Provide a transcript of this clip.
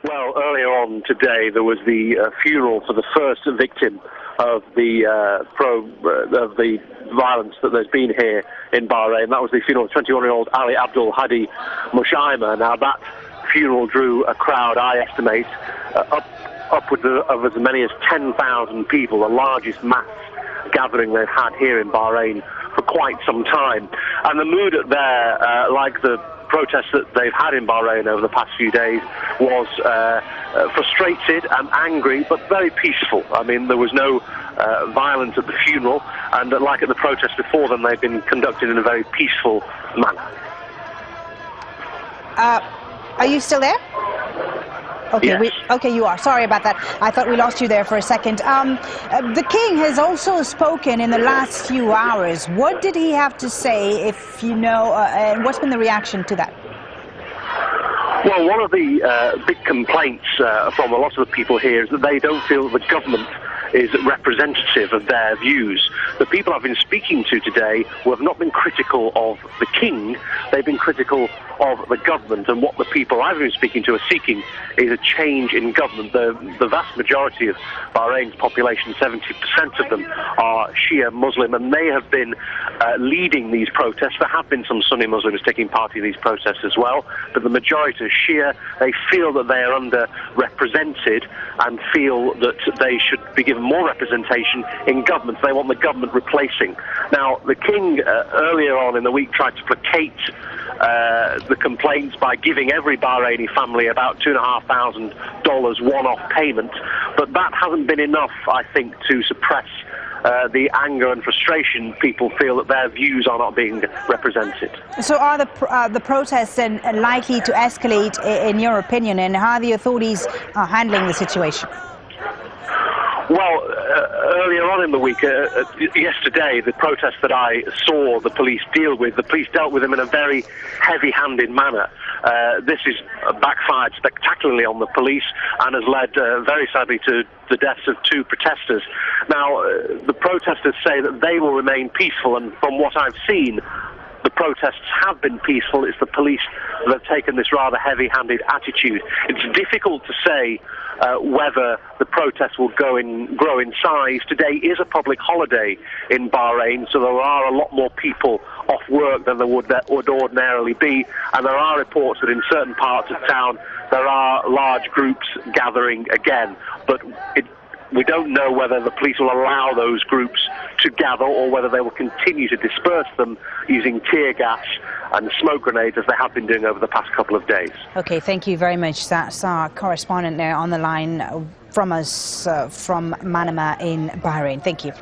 Well, earlier on today, there was the funeral for the first victim of the violence that there's been here in Bahrain. That was the funeral of 21-year-old Ali Abdul Hadi Mushaima. Now, that funeral drew a crowd, I estimate, upwards of as many as 10,000 people, the largest mass gathering they've had here in Bahrain for quite some time. And the mood there, like the protests that they've had in Bahrain over the past few days, was frustrated and angry, but very peaceful. I mean, there was no violence at the funeral, and like at the protests before them, they've been conducted in a very peaceful manner. Are you still there? Okay, yes. Okay, you are. Sorry about that. I thought we lost you there for a second. The king has also spoken in the last few hours. What did he have to say, if you know, and what's been the reaction to that? Well, one of the big complaints from a lot of the people here is that they don't feel the government is representative of their views. The people I've been speaking to today who have not been critical of the king, they've been critical of the government, and what the people I've been speaking to are seeking is a change in government. The vast majority of Bahrain's population, 70% of them, are Shia Muslim, and they have been leading these protests. There have been some Sunni Muslims taking part in these protests as well, but the majority are Shia. They feel that they are underrepresented and feel that they should be given more representation in government. They want the government replacing. Now, the king earlier on in the week tried to placate the complaints by giving every Bahraini family about $2,500 one-off payment, but that hasn't been enough, I think, to suppress the anger and frustration. People feel that their views are not being represented. So are the protests then likely to escalate, in your opinion, and how are the authorities handling the situation? Well, earlier on in the week, yesterday, the protests that I saw the police deal with, the police dealt with them in a very heavy-handed manner. This has backfired spectacularly on the police and has led, very sadly, to the deaths of 2 protesters. Now, the protesters say that they will remain peaceful, and from what I've seen, the protests have been peaceful. It's the police that have taken this rather heavy-handed attitude. It's difficult to say whether the protests will grow in size. Today is a public holiday in Bahrain, so there are a lot more people off work than there would ordinarily be, and there are reports that in certain parts of town there are large groups gathering again, but we don't know whether the police will allow those groups to gather or whether they will continue to disperse them using tear gas and smoke grenades as they have been doing over the past couple of days. Okay, thank you very much. That's our correspondent there on the line from us from Manama in Bahrain. Thank you.